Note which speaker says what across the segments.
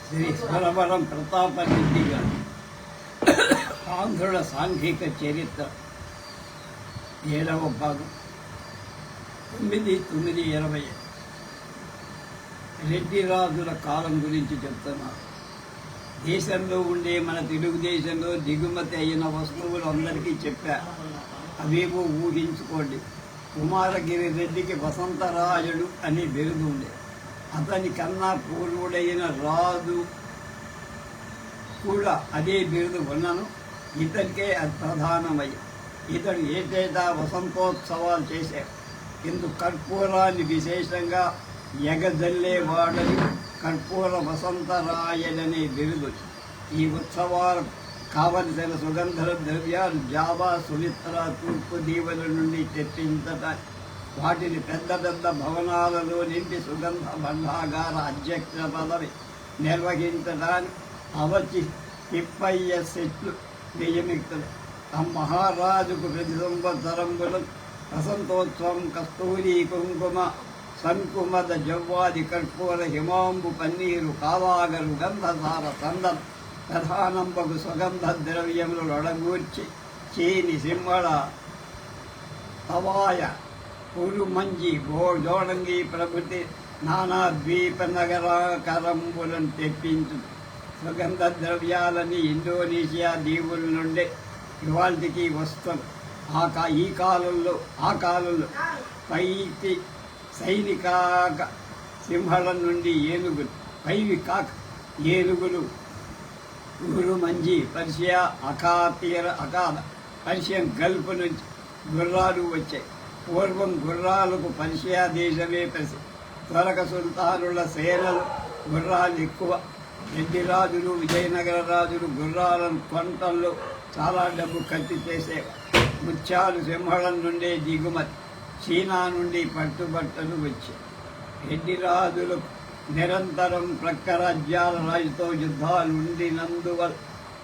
Speaker 1: శ్రీ సురవరం ప్రతాపరెడ్డి గారు ఆంధ్రుల సాంఘిక చరిత్ర 7వ భాగం 9/9/20 రెడ్డి రాజుల కాలం గురించి చెప్తున్నారు. దేశంలో ఉండే మన తెలుగుదేశంలో దిగుమతి అయిన వస్తువులు అందరికీ చెప్పారు. అవేవో ఊహించుకోండి. కుమారగిరి రెడ్డికి వసంతరాయుడు అనే బిరుదు ఉండే. అతని కన్నా పూర్వుడైన రాజు కూడా అదే బిరుదు ఉన్నను ఇతనికే అది ప్రధానమయ్యి ఇతడు ఏటేటా వసంతోత్సవాలు చేశారు. ఇందుకు కర్పూరాన్ని విశేషంగా ఎగజల్లేవాడని కర్పూర వసంతరాయడనే బిరుదు. ఈ ఉత్సవాలు కావలసిన సుగంధ ద్రవ్యాలు జావా, సుమిత్ర, తూర్పు దీవుల నుండి తెప్పించటానికి వాటిని పెద్ద పెద్ద భవనాలలో నింపి సుగంధ భండాగార అధ్యక్ష పదవి నిర్వహించడానికి అవచి తిప్పయ్య సెట్లు నియమితులు. ఆ మహారాజుకు ప్రతి సంవత్సరంలో వసంతోత్సవం కస్తూరి, కుంకుమ, సంకుమద, జవ్వాది, కర్పూర, హిమాంబు, పన్నీరు, కావాగరు, గంధసార, సందం ప్రధానంబకు సుగంధ ద్రవ్యములు అడగూర్చి చీని, సింహళ, తవాయ, పురుమంజి, జోడంగి ప్రభుతి నానా ద్వీప నగరాకరంబులను తెప్పించు. సుగంధ ద్రవ్యాలని ఇండోనేషియా దీవుల నుండి ఇవాళకి వస్తారు. ఈ కాలంలో పైకి సైనిక సింహళం నుండి ఏనుగులు, పైవి కాక ఏనుగులు, పురుమంజి, పర్షియా అఖాద పర్షియన్ గల్ఫ్ నుంచి గుర్రాలు వచ్చాయి. పూర్వం గుర్రాలకు పర్షియా దేశమే ప్రసిద్ధి. త్వరక సుల్తానుల సేనలు గుర్రాలు ఎక్కువ. రెడ్డి రాజులు, విజయనగర రాజులు గుర్రాలను కొంటల్లో చాలా డబ్బు ఖర్చు చేసేవారు. ముత్యాలు సింహళం నుండే దిగుమతి. చీనా నుండి పట్టుబట్టలు వచ్చాయి. రెడ్డి రాజులు నిరంతరం ప్రక్క రాజ్యాల రాజుతో యుద్ధాలు ఉండినందువల్ల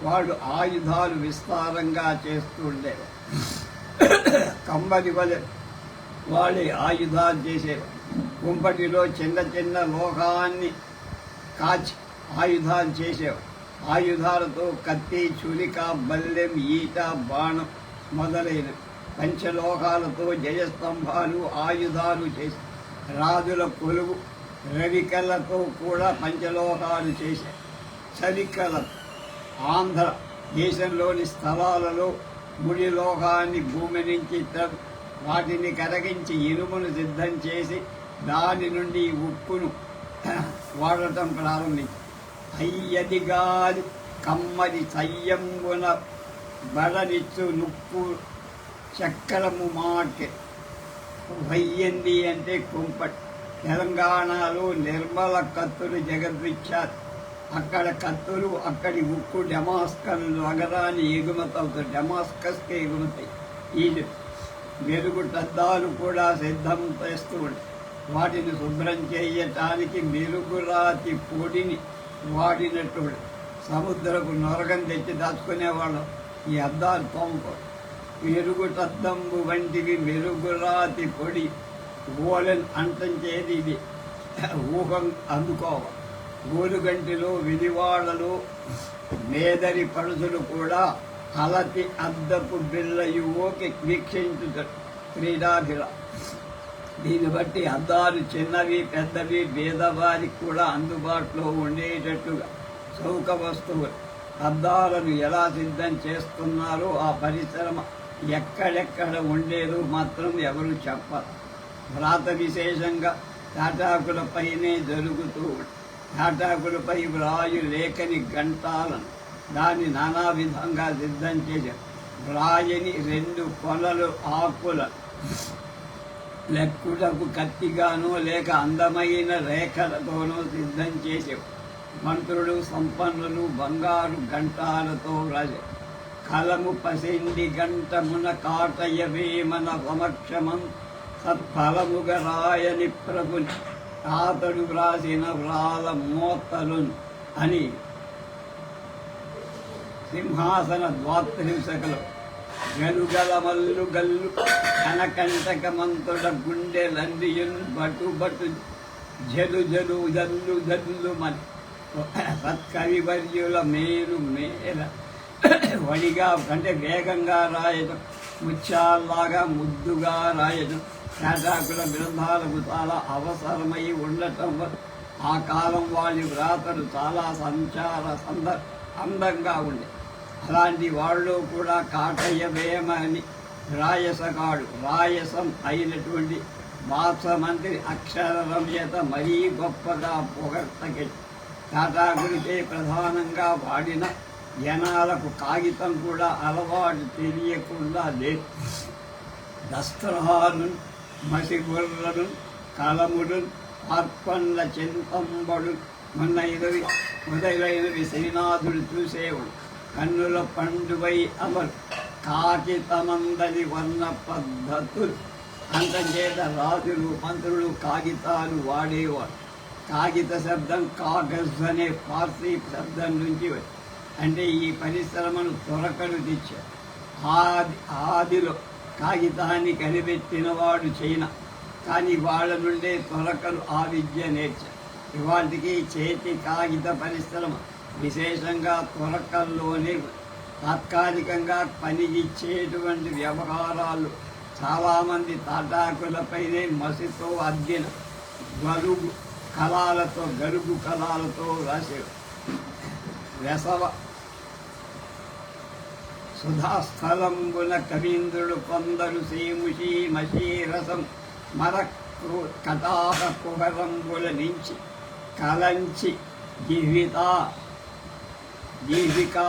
Speaker 1: వాడు ఆయుధాలు విస్తారంగా చేస్తుండేవారు. కంబడి వలె వాళ్ళే ఆయుధాలు చేసేవారు. కుంపటిలో చిన్న చిన్న లోహాన్ని కాచి ఆయుధాలు చేసేవారు. ఆయుధాలతో కత్తి, చులిక, బల్లెం, ఈట, బాణం మొదలైనవి. పంచలోహాలతో జయస్తంభాలు, ఆయుధాలు చేసి రాజుల కొలువు రవికలతో కూడా పంచలోహాలు చేశారు. చలికల ఆంధ్ర దేశంలోని స్థలాలలో ముడి లోహాన్ని భూమి నుంచి వాటిని కరగించి ఇనుమును సిద్ధం చేసి దాని నుండి ఉప్పును వాడటం ప్రారంభించి అయ్యదిగాలి కమ్మడి సయ్యంబున బడనిచ్చు నుప్పు చక్రము మాటే వయ్యంది అంటే కుంపటి. తెలంగాణలో నిర్మల కత్తులు జగద్విఖ్యాతి. అక్కడ కత్తులు, అక్కడి ఉక్కు డమాస్కస్ నగరాన్ని ఎగుమతవుతాయి. డమాస్కస్కి ఎగుమతాయి. ఈ మెరుగుటద్దాలు కూడా సిద్ధం చేస్తూ ఉంటాయి. వాటిని శుభ్రం చేయటానికి మెరుగురాతి పొడిని వాడినట్టు సముద్రపు నొరగం తెచ్చి దాచుకునేవాళ్ళం. ఈ అద్దాలు తోముకో. మెరుగుటద్దంబు వంటివి మెరుగురాతి పొడి ఓలెన్ అంటించేది. ఇది ఊహం అందుకోవాలి. గోలుగంటిలో, విధివాడలో మేదరి పడుసులు కూడా అలతి అద్దపు బిళ్ళయువోకి వీక్షించుతారు క్రీడాభిల. దీన్ని బట్టి అద్దాలు చిన్నవి, పెద్దవి, పేదవారికి కూడా అందుబాటులో ఉండేటట్టుగా చౌక వస్తువులు అద్దాలను ఎలా సిద్ధం చేస్తున్నారో ఆ పరిశ్రమ ఎక్కడెక్కడ ఉండేదో మాత్రం ఎవరు చెప్పరు. వ్రాత విశేషంగా తాటాకులపైనే జరుగుతూ తాటాకులపై వ్రాయు లేఖని గంటాలను దాన్ని నానా విధంగా సిద్ధం చేశారు. వ్రాయని 2 కొనలు ఆకుల లెక్కుటకు కత్తిగానో లేక అందమైన రేఖలతోనో సిద్ధం చేసేవు. మంత్రులు, సంపన్నులు బంగారు గంటాలతో వ్రాసే కలము పసిండి గంటమున కాటయ్యవేమన సమక్షమం సత్ఫలముగ రాయని ప్రభుని తాతడు వ్రాసిన వ్రాల మోత్తలున్ అని సింహాసన ద్వాత్రింశకలు గలుగల మల్లు గల్లు కనకంటక మంతుడ గుండె లండియున్ బటు జలు జలు జల్లు జల్లు మన సత్కవివర్యుల మేలు మేల వడిగా అంటే వేగంగా రాయటం, ముత్యాల్లాగా ముద్దుగా రాయటం శాటాకుల గ్రంథాలకు చాలా అవసరమై ఉండటం వల్ల ఆ కాలం వాళ్ళ వ్రాతలు చాలా అందంగా ఉండే. అలాంటి వాళ్ళు కూడా కాటయ్య వేమని రాయసగాడు, రాయసం అయినటువంటి వాత్సమంత్రి అక్షర రమ్యత మరీ గొప్పగా పొగడ్తకి తాటాకుడికే ప్రధానంగా వాడిన జనాలకు కాగితం కూడా అలవాటు తెలియకుండా లేదు. దస్త్రాలు, మసిగుర్రలు, కలములు, ఆర్పండ్ల చింతంబడు మొదలైనవి శ్రీనాథుడు చూసేవాడు. కన్నుల పండువై అమరు కాగితమందలి వర్ణ పద్ధతులు. అంతచేత రాజులు మంత్రులు కాగితాలు వాడేవాడు. కాగిత శబ్దం కాగజ్ అనే పార్సీ శబ్దం నుంచి అంటే ఈ పరిశ్రమను త్వరకలు తెచ్చారు. ఆదిలో కాగితాన్ని కనిపెట్టినవాడు చైనా, కానీ వాళ్ళ నుండే త్వరకలు ఆ విద్య నేర్చారు. ఇవాటికి చేతి కాగిత పరిశ్రమ విశేషంగా త్వరకల్లోనే తాత్కాలికంగా పనికిచ్చేటువంటి వ్యవహారాలు చాలామంది తాటాకులపైనే మసితో అద్దిన గరుగు కళాలతో రాసేవారు. వెసవ సుధాస్థలంబున కవీంద్రుడు కొందరు సేముషి మషీరసం మర కటాహ కుహరంబుల నుంచి కలంచి జీవికా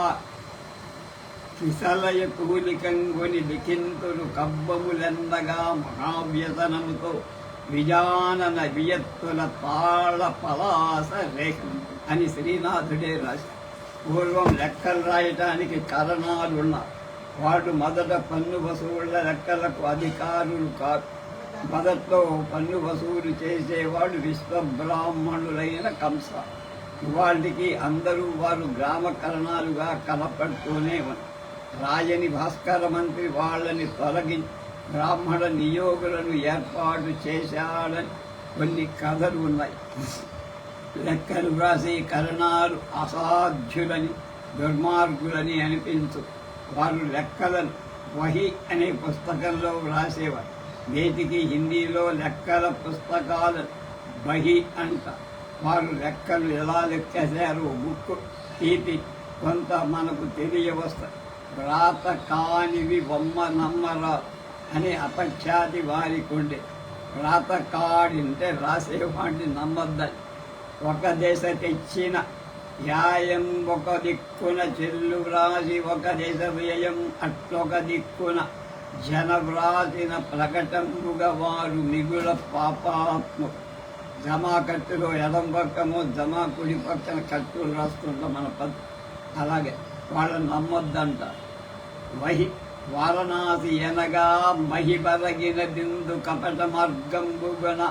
Speaker 1: విసలయ కూలికంగొని లిఖింతులు కబ్బములెందగా మహావ్యసనముతో విజానన వియత్తుల తాళ పలాస రేఖ అని శ్రీనాథుడే రాశారు. పూర్వం లెక్కలు రాయటానికి కరణాలున్నారు. వాడు మొదట పన్ను వసూళ్ల లెక్కలకు అధికారులు కాదు. మొదట్లో పన్ను వసూలు చేసేవాడు విశ్వబ్రాహ్మణులైన కంస. ఇవాళకి అందరూ వారు గ్రామకరణాలుగా కనపడుతూనే ఉన్నారు. రాయని భాస్కర మంత్రి వాళ్ళని తొలగించి బ్రాహ్మణ నియోగులను ఏర్పాటు చేశాడని కొన్ని కథలు ఉన్నాయి. లెక్కలు వ్రాసే కరణాలు అసాధ్యులని దుర్మార్గులని అనిపించు. వారు లెక్కలను వహి అనే పుస్తకంలో వ్రాసేవారు. నేటికి హిందీలో లెక్కల పుస్తకాలను బహి అంట. వారు లెక్కలు ఎలా లెక్కేశారో బుక్ తీపి కొంత మనకు తెలియవస్తాయి. వ్రాత కానివి బొమ్మ నమ్మరా అనే అపఖ్యాతి వారికి ఉండే. వ్రాత కాడింటే రాసేవాడిని నమ్మద్దని. ఒక దేశ తెచ్చిన యాయం ఒక దిక్కున చెల్లు వ్రాసి ఒక దేశ వ్యయం అట్లొక దిక్కున జన వ్రాసిన ప్రకటముగా వారు మిగుల పాపాత్మ. జమా కట్టులో ఎడం పక్కమో జమా కుడి పక్కన కట్టులు రాస్తుంటాం మన అలాగే వాళ్ళని నమ్మొద్దంట. వారణాసి ఎనగా మహిబరగిన బిందు కపట మార్గంబుగన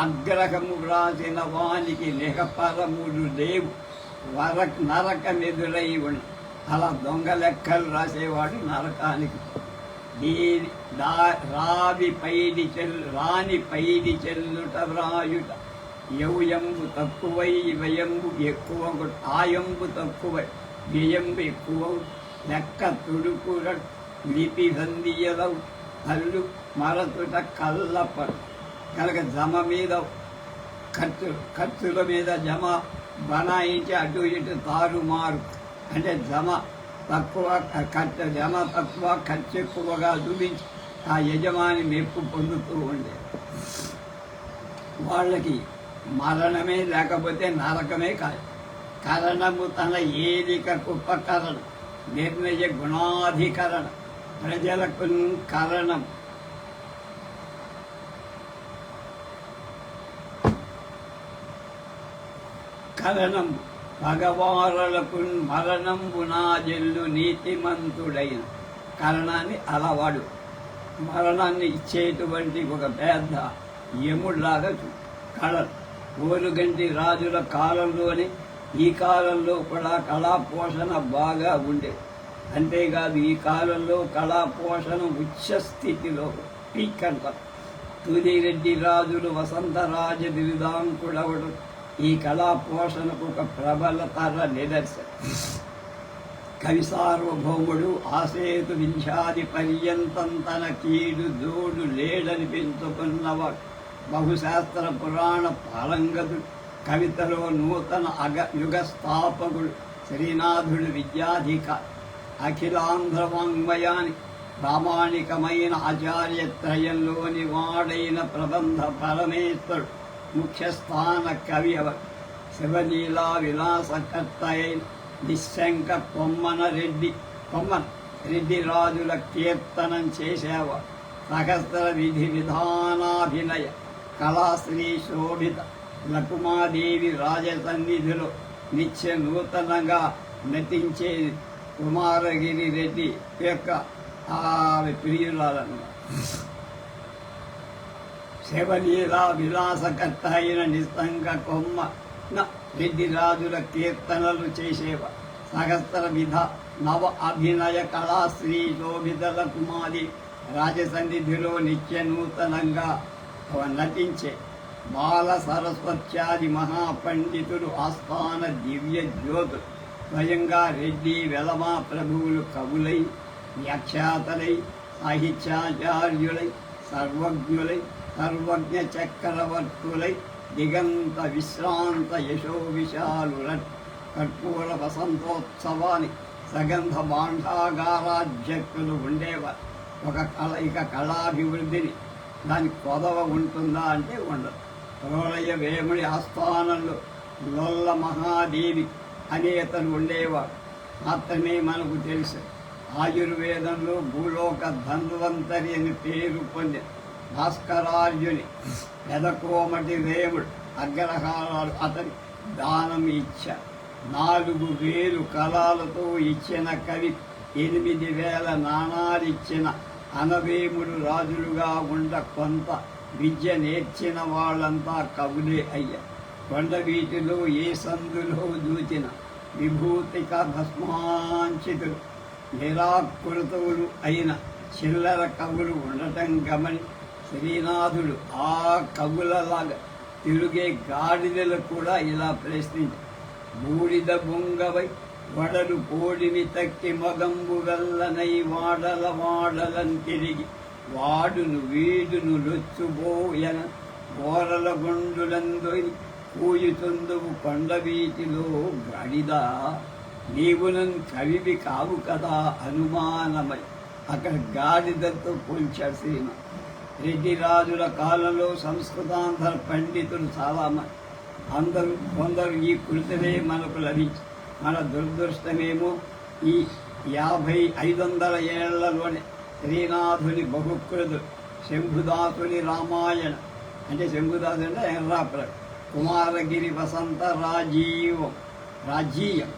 Speaker 1: అగ్రహము వ్రాసిన వానికి లేఖపరముడు లేవు నరకమెదురై ఉండి. అలా దొంగ లెక్కలు రాసేవాడు నరకానికి. రాని పైడి చెల్లుట వ్రాయుట యౌయంబు తక్కువై వ్యయంబు ఎక్కువ. ఆయంబు తక్కువై వ్యయంబు ఎక్కువ. లెక్క తుడుకుర లిపి సంధియలవు కళ్ళు మరతుట కళ్ళపడు. కనుక జమ మీద ఖర్చుల మీద జమ బనాయించి అటు ఇటు తారుమారు. అంటే జమ తక్కువ ఖర్చు ఎక్కువగా చూపించి ఆ యజమాని మెప్పు పొందుతూ ఉండే. వాళ్ళకి మరణమే లేకపోతే నరకమే కాదు. కరణము తన ఏలికకు ఉపకరణం, నిర్ణయ గుణాధికరణం, ప్రజలకు కరణం. కరణం భగవారులకు మరణంబునా జల్లు నీతిమంతుడైన. కరణాన్ని అలవాడు మరణాన్ని ఇచ్చేటువంటి ఒక పెద్ద యముడిలాగా కళలు. ఓరుగంటి రాజుల కాలంలోనే ఈ కాలంలో కూడా కళా పోషణ బాగా ఉండేది. అంతేకాదు ఈ కాలంలో కళా పోషణ ఉచ్చ స్థితిలో పీక్ అంటారు. తుదిరెడ్డి రాజులు వసంతరాజ బిరుదాంకుడవుడు ఈ కళా పోషణకు ఒక ప్రబలతర నిదర్శనం. కవి సార్వభౌముడు ఆసేతు వింధ్యాది పర్యంతం తన కీడు జోడు లేడనిపించుకున్నవాడు బహుశాస్త్ర పురాణ పారంగతుడు కవితలో నూతన యుగ స్థాపకుడు శ్రీనాథుడు విద్యాధిక అఖిలాంధ్ర వాంగ్మయాని ప్రామాణికమైన ఆచార్యత్రయంలోని వాడైన ప్రబంధ పరమేశ్వరుడు ముఖ్యస్థాన కవి అవరు. శివలీలా విలాసకర్త అయిన నిశంక కొమ్మన రెడ్డి రాజుల కీర్తనం చేసేవాడు. సహస్ర విధి విధానాభినయ కళాశ్రీ శోభిత లకుమాదేవి రాజసన్నిధిలో నిత్య నూతనంగా నటించేది కుమారగిరి రెడ్డి యొక్క ఆమె ప్రియురాలన్నమాట. శివలీలా విలాసకర్త అయిన నిస్తంగ కొమ్మన రెడ్డి రాజుల కీర్తనలు చేసేవా. సహస్ర విధ నవ అభినయ కళాశ్రీ శోభితల కుమారి రాజసన్నిధిలో నిత్య నూతనంగా నటించే బాల సరస్వత్యాది మహాపండితుడు ఆస్థాన దివ్య జ్యోతులు స్వయంగా రెడ్డి వెలమ ప్రభువులు కవులై వ్యాఖ్యాతలై సాహిత్యాచార్యులై సర్వజ్ఞులై సర్వజ్ఞ చక్రవర్తులై దిగంత విశ్రాంత యశో విశాలుల కర్పూర వసంతోత్సవాన్ని సగంధ భాండాగారాధ్యక్షులు ఉండేవారు. ఇక కళాభివృద్ధిని దాని కొదవ ఉంటుందా అంటే ఉండదు. రోలయ్య వేముడి ఆస్థానంలో లొల్ల మహాదేవి అనే అతను ఉండేవాడు మాత్రమే మనకు తెలుసు. ఆయుర్వేదంలో భూలోక ధన్వంతరి అని పేరు పొందిన భాస్కరార్జుని పెదకోమటి వేముడు అగ్రహారాలు అతని దానం ఇచ్చారు. 4,000 కళాలతో ఇచ్చిన కవి 8,000 నాణాలిచ్చిన అనవేముడు రాజులుగా ఉండ కొంత విద్య నేర్చిన వాళ్ళంతా కవులే అయ్యా. కొండవీటిలో ఏ సందులో దూచిన విభూతిక భస్మాంచితులు నిరాకృతులు అయిన చిల్లర కవులు ఉండటం గమని శ్రీనాథుడు ఆ కవులలాగా తిరుగే గాడిదలు కూడా ఇలా ప్రశ్నించారు. బూడిద బొంగవై వడలు కోడిని తక్కి మగంబు వెల్లనై వాడలను తిరిగి వాడును వీడును లొచ్చుబోయన గోరల గుండులందొని కూయుతుందువు కొండవీటిలో గాడిదా నీవునన్ కవివి కావు కదా అనుమానమై అక్కడ గాడిదలతో పోల్చాడు శ్రీనాథ్. రెడ్డి రాజుల కాలంలో సంస్కృతాంధ్ర పండితులు చాలామంది. కొందరు ఈ కృతినే మనకు లభించి మన దురదృష్టమేమో ఈ 500 ఏళ్లలోనే శ్రీనాథుని బహుకృతులు శంభుదాసుని రామాయణ అంటే శంభుదాసు అంటే ఎర్రాపుర కుమారగిరి వసంత రాజీయం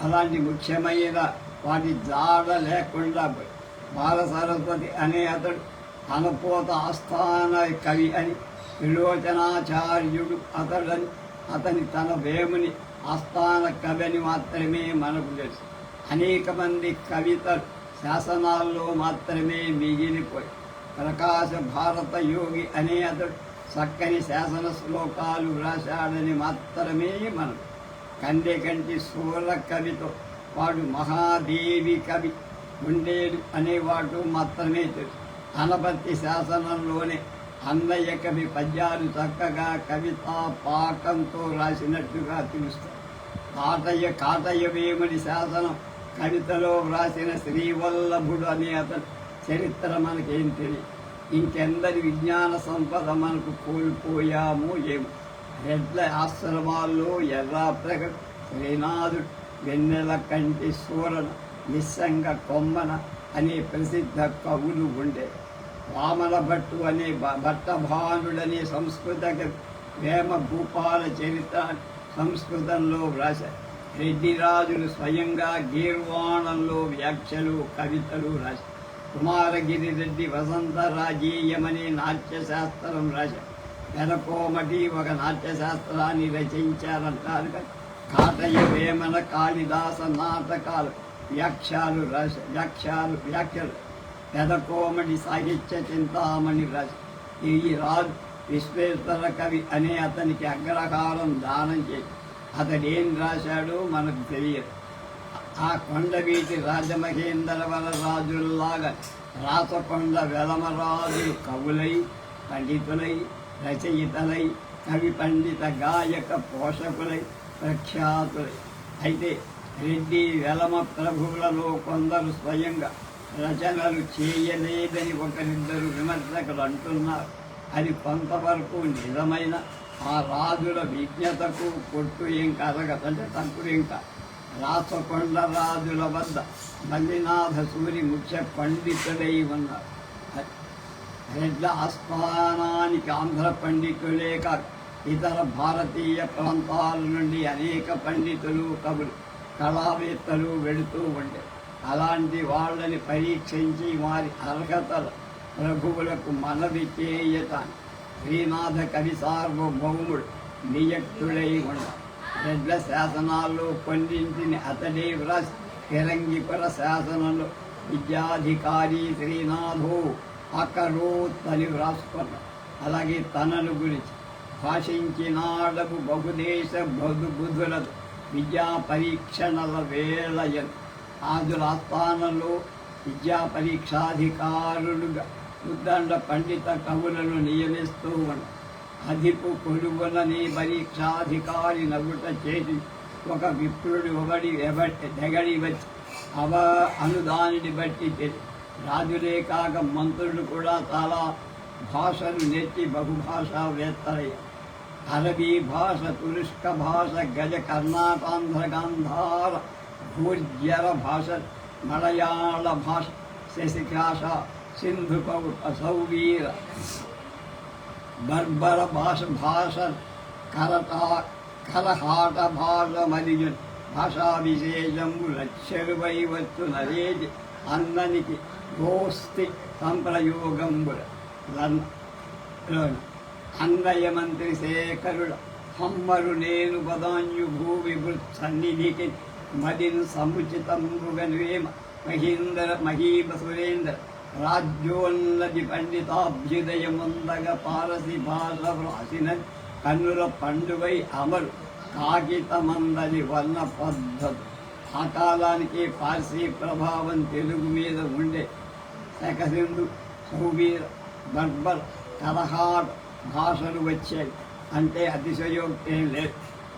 Speaker 1: అలాంటి ముఖ్యమైన వాటి జాడ లేకుండా పోయి బాల సరస్వతి అనే అతడు అనపోత ఆస్థాన కవి అని త్రిలోచనాచార్యుడు అతని తన వేముని ఆస్థాన కవి అని మాత్రమే మనకు తెలుసు. అనేక మంది కవితలు శాసనాల్లో మాత్రమే మిగిలిపోయి ప్రకాశ భారత యోగి అనే అతడు చక్కని శాసన శ్లోకాలు వ్రాశాడని మాత్రమే మనకు. కంటి సూర కవితో వాడు మహాదేవి కవి ఉండేడు అనేవాడు మాత్రమే తెలుసు. అనపర్తి శాసనంలోనే అన్నయ్య కవి పద్యాలు చక్కగా కవితా పాకంతో రాసినట్టుగా తెలుస్తారు. కాటయ్య వేముడి శాసనం కవితలో వ్రాసిన శ్రీవల్లభుడు అనే అతను చరిత్ర మనకేం తెలియదు. ఇంకెందరి విజ్ఞాన సంపద మనకు కోల్పోయామో ఏమో. రెడ్ల ఆశ్రమాల్లో ఎర్రాప్రగడు శ్రీనాథుడు వెన్నెల కంటి సూరన నిస్సంగ కొమ్మన అనే ప్రసిద్ధ కవులు ఉండే. వామన భట్టు అనే భట్టభానుడనే సంస్కృత కవి వేమ భూపాల చరిత్ర సంస్కృతంలో వ్రాశారు. రెడ్డి రాజులు స్వయంగా గీర్వాణంలో వ్యాఖ్యలు కవితలు రాశారు. కుమారగిరి రెడ్డి వసంత రాజీయమనే నాట్యశాస్త్రం రాశారు. వెనకోమటి ఒక నాట్యశాస్త్రాన్ని రచించారంటారు. కాటయ్య వేమన కాళిదాస నాటకాలు వ్యాఖ్యలు పెదకోమటి సాహిత్య చింతామణి రాశారు. ఈ రాజు విశ్వేశ్వర కవి అనే అతనికి అగ్రహారం దానం చేసి అతడు ఏం రాశాడో మనకు తెలియదు. ఆ కొండవీటి రాజమహేంద్రవర రాజుల్లాగా రాచకొండ వెలమరాజులు కవులై, పండితులై, రచయితలై, కవి పండిత గాయక పోషకులై ప్రఖ్యాతులై. అయితే రెడ్డి వెలమ ప్రభువులలో కొందరు స్వయంగా రచనలు చేయలేదని ఒకరిద్దరు విమర్శకులు అంటున్నారు. అది కొంతవరకు నిజమైన ఆ రాజుల విజ్ఞతకు కొట్టు ఏం కలగదంటే తక్కువ ఇంకా. రాచకొండ రాజుల వద్ద మల్లినాథ సూరి ముఖ్య పండితుడై ఉన్నారు. రెడ్ల ఆస్థానానికి ఆంధ్ర పండితులే కాదు, ఇతర భారతీయ ప్రాంతాల నుండి అనేక పండితులు, కవులు, కళావేత్తలు వెళుతూ ఉండే. అలాంటి వాళ్ళని పరీక్షించి వారి అర్హతల ప్రభువులకు మనవి చేయటాన్ని శ్రీనాథ కవి సార్వభౌముడు నియక్తుడై ఉన్నారు. రెడ్ల శాసనాల్లో కొన్నింటిని అతడే వ్రాసి ఫిరంగిపుర శాసనంలో విద్యాధికారి శ్రీనాథో అకరోత్ అని వ్రాసుకున్నాడు. అలాగే తనను గురించి భాషించినాడము బహుదేశ బుధులదు విద్యా పరీక్షణల వేళయను. ఆదుల ఆస్థానంలో విద్యా పరీక్షాధికారులుగా ఉద్దండ పండిత కవులను నియమిస్తూ ఉన్న అధిపు కొలువులని పరీక్షాధికారి నవ్వుట చేసి ఒక విప్రుడు దగడి వచ్చి అనుదానిని బట్టి రాజులే కాక మంత్రులు కూడా చాలా భాషలు నెట్టి బహుభాషావేత్తలయ్యారు. అరబీ భాష, తురుష్క భాష, గజ, కర్ణాటాంధ్ర, గాంధార, భూర్జర భాష, మలయాళ భాష, శశికాష, సింధు సౌవీర, బర్బర భాష, కలహాట భాష మరియు భాషా విశేషము లక్షలువై వచ్చు నరేది అందనికి గోస్తి సంప్రయోగంబుల అన్నయ మంత్రి శేఖరుడు హమ్మరు నేను పదాన్యు భూవిభృత్ సన్నిధికి మదిన్ సముచితంబుగన్వేమ మహీమ సురేంద్ర రాజ్యోన్నతి పండితాభ్యుదయముందగ పారసి భాష వ్రాసిన కన్నుల పండువై అమరు కాగితమందని వర్ణ పద్ధతి. ఆ కాలానికి పార్సీ ప్రభావం తెలుగు మీద ఉండే. శకసింధు, సౌవీర, బర్బర్, కలహాట భాషలు వచ్చాయి అంటే అతిశయోక్తి లేదు.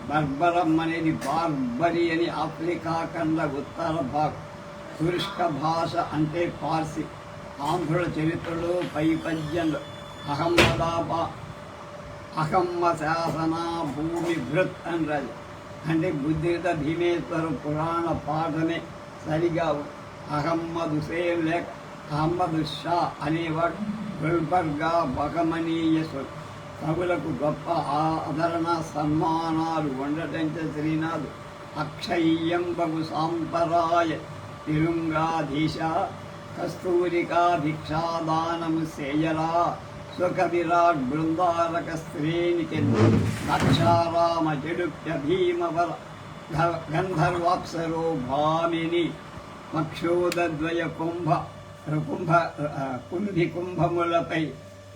Speaker 1: బర్బరం అనేది బార్బరి అని ఆఫ్రికా ఖండ ఉత్తర భాగం. తురుష్క భాష అంటే పార్సీ. ఆంధ్రుల చరిత్రలో పై పద్యంలో అహమ్మ శాసన భూమి భృత్ అని రాజు అంటే బుద్ధిత భీమేశ్వర పురాణ పాఠమే సరిగా అహమ్మదు సేమ్ లేక అహమ్మదు షా అనేవాడు గుల్బర్గా బహమనీయసుడు. కవులకు గొప్ప ఆదరణ సన్మానాలు ఉండటంటే శ్రీనాథు అక్షయ్యంబగు సాంపరాయ తిరుంగాధీశ కస్తూరికా భిక్షాదానము సేయరా సుఖ విరాట్ బృందారక శ్రేణికి దక్షారామ జడుప్య భీమవర గంధర్వాప్సరో భామిని మక్షోదద్వయ కుంభికుంభములపై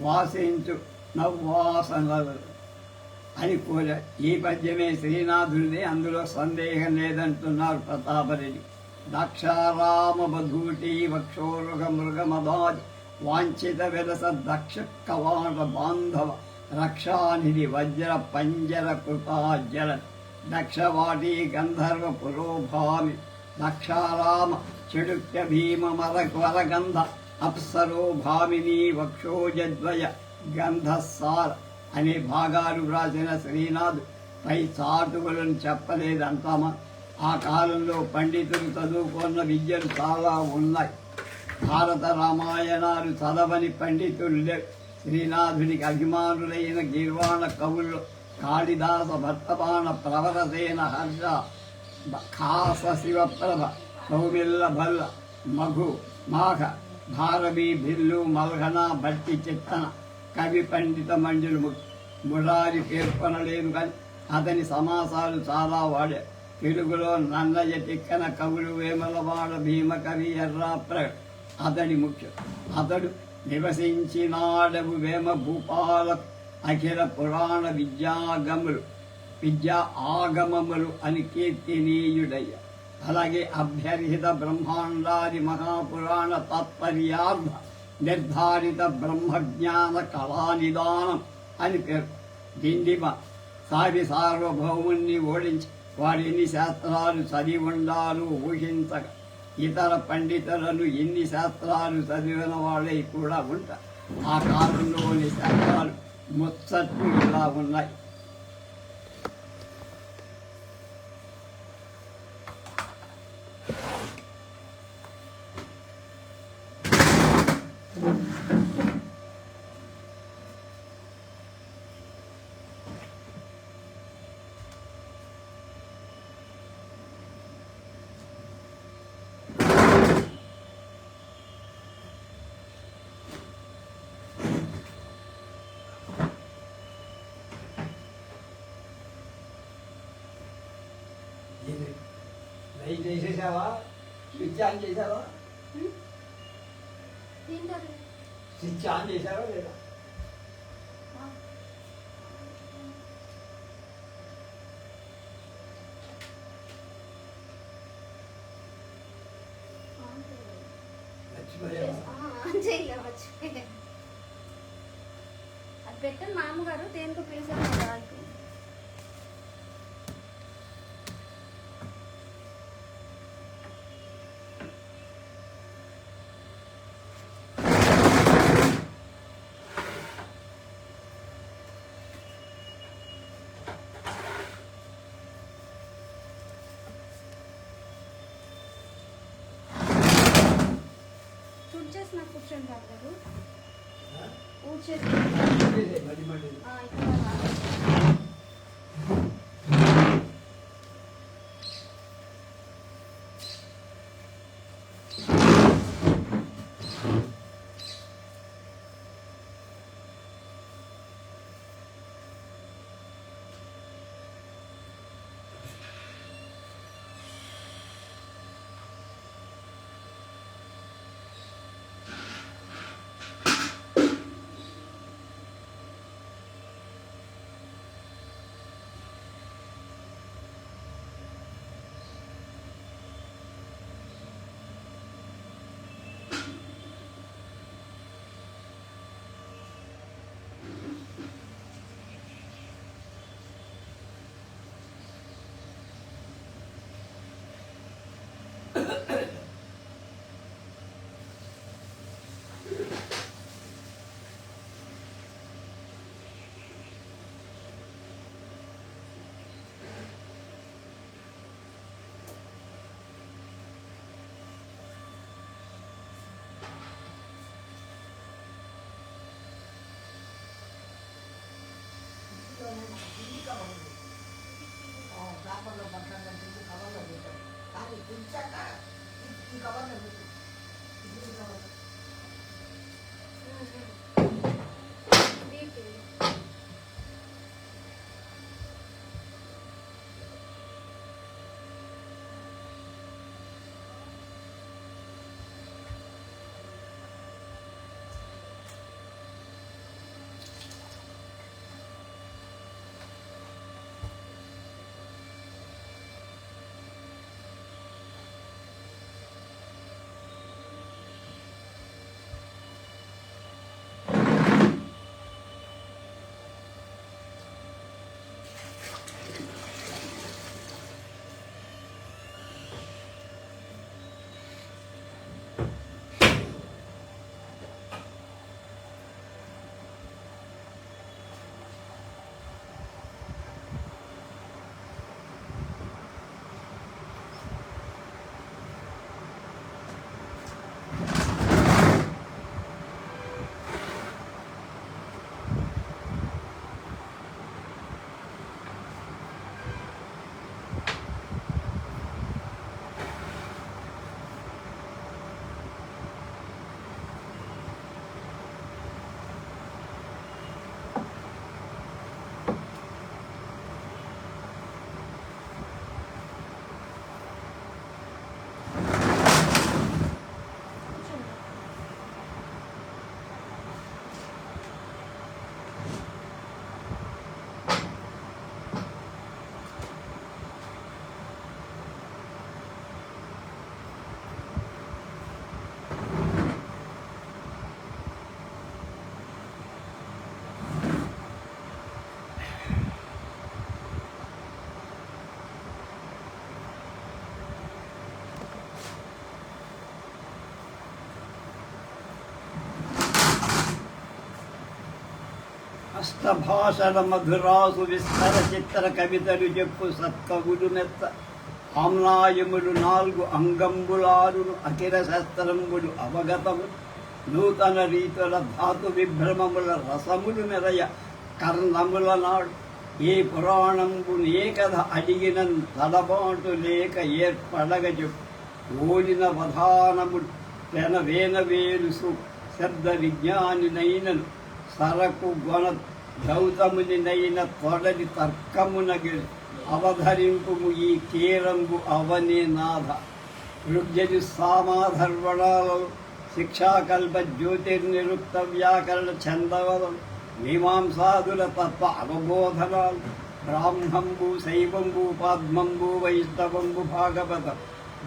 Speaker 1: వాసించు నవ్వాసనలు అని కోర. ఈ పద్యమే శ్రీనాథుడిదే, అందులో సందేహం లేదంటున్నారు ప్రతాపరెడ్డి. దక్షారామ బధూటి వక్షోరుగ మృగమదాది వాంఛిత విలస దక్ష కవాట బాంధవ రక్షానిధి వజ్ర పంజర కృపాజల దక్షవాటి గంధర్వ పురోభామి దక్షారామ చెడుక్య భీమ వరగంధ అప్సరో భామిని వక్షోజద్వయ గంధసార అనే భాగాలు వ్రాసిన శ్రీనాథ్ పై చాటువులను చెప్పలేదంటామా? ఆ కాలంలో పండితులు చదువుకున్న విద్యలు చాలా ఉన్నాయి. భారత రామాయణాలు చదవని పండితులు లేవు. శ్రీనాథునికి అభిమానులైన గిర్వాణ కవుల్లో కాళిదాస, భర్తబాణ, ప్రవరసేన, హర్ష, ఖాస, శివప్రభ, సౌమిల్ల, భల్ల, మఘు, మాఘ, భారవి, భిల్లు, మల్ఘన, భట్టి, చిత్తన, కవి పండిత మంజులు మురారి పేర్కొనలేను కానీ అతని సమాసాలు చాలా వాడారు. తెలుగులో నన్నయ్య, తిక్కన కవులు, వేమలవాడ, భీమ కవి, ఎర్రాప్ర అతడి ముఖ్యం. అతడు నివసించినాడవు వేమ భూపాల అఖిల పురాణ విద్యా ఆగమములు అని కీర్తినీయుడయ్య. అలాగే అభ్యర్హిత బ్రహ్మాండాది మహాపురాణ తాత్పర్యార్థ నిర్ధారిత బ్రహ్మజ్ఞాన కళానిదానం అని పేరు. దిండిమ సార్వభౌముణ్ణి ఓడించి వాడు ఎన్ని శాస్త్రాలు చదివి ఉండాలో ఊహించక ఇతర పండితులను ఎన్ని శాస్త్రాలు చదివిన వాళ్ళే కూడా ఉంటారు. ఆ కాలంలోని శాస్త్రాలు ముచ్చట్లు ఇలా ఉన్నాయి. లైట్ వేసేసావా? స్విచ్ ఆన్ చేసావా? స్విచ్ ఆన్ చేసావా లేదా?
Speaker 2: అది పెట్టండి మామగారు దేనికో పిలిచారు. ఊడ్చేసి నాకు కూర్చోండి బాబు గారు. ఊడ్చేసి
Speaker 3: పేపర్లో పట్టణంగా తిరిగి కవర్లో పెట్టారు. కానీ పిలిచాక ఈ కవర్లో పెట్టు. ఇది కవర్లో
Speaker 1: అష్టభాషల మధురాసు విస్తర చిత్ర కవితలు చెప్పు సత్కవులు మెత్త ఆమ్నాయములు 4 అంగంబులారులు అఖిల శస్త్రంబులు అవగతము నూతన రీతుల ధాతు విభ్రమముల రసములు మెరయ కర్ణముల నాడు ఏ పురాణంబును ఏ కథ అడిగిన తడబాటు లేక ఏర్పడగ చెప్పు ఓలిన వధానములు వేలు శబ్ద విజ్ఞానినైనను సరకు గొన గౌతమునినైన తొడలి తర్కమునగిరి అవధరింపుము ఈ కీరంబు అవనే నాథ ఋగ్యజు సామాధర్వణాలలో శిక్షాకల్ప జ్యోతిర్నిరుక్త వ్యాకరణ ఛందవలం మీమాంసాదుల తత్వ అవబోధనాలు బ్రాహ్మంబు శైవంబు పద్మంబు వైష్ణవంబు భాగవతం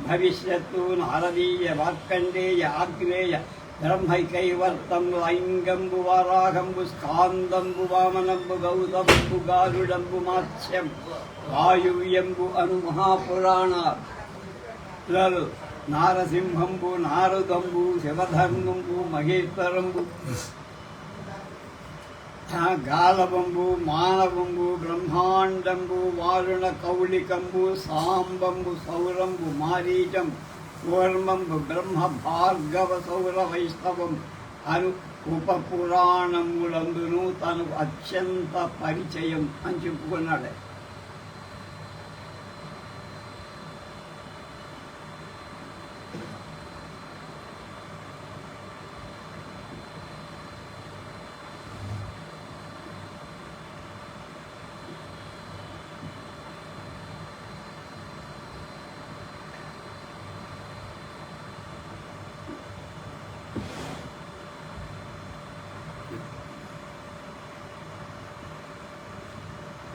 Speaker 1: భవిష్యత్తు నారదీయ మార్కండేయ ఆగ్నేయ బ్రహ్మైకైవర్తం లైంగంబు వారాహంబు స్కాందంబు వామనంబు గౌతమంబు గారుడంబు మాత్స్యం వాయువ్యంబు అను మహాపురాణాలు నారసింహంబు నారదంబు శివధర్మంబు మహేశ్వరంబు గాలవంబు మానవంబు బ్రహ్మాండంబు వారుణ కౌళికంబు సాంబంబు సౌరంబు మారీచం కూర్మంబు బ్రహ్మ భార్గవ సౌర వైష్ణవం అను ఉపపురాణములందును తనకు అత్యంత పరిచయం అని చెప్పుకున్నాడు.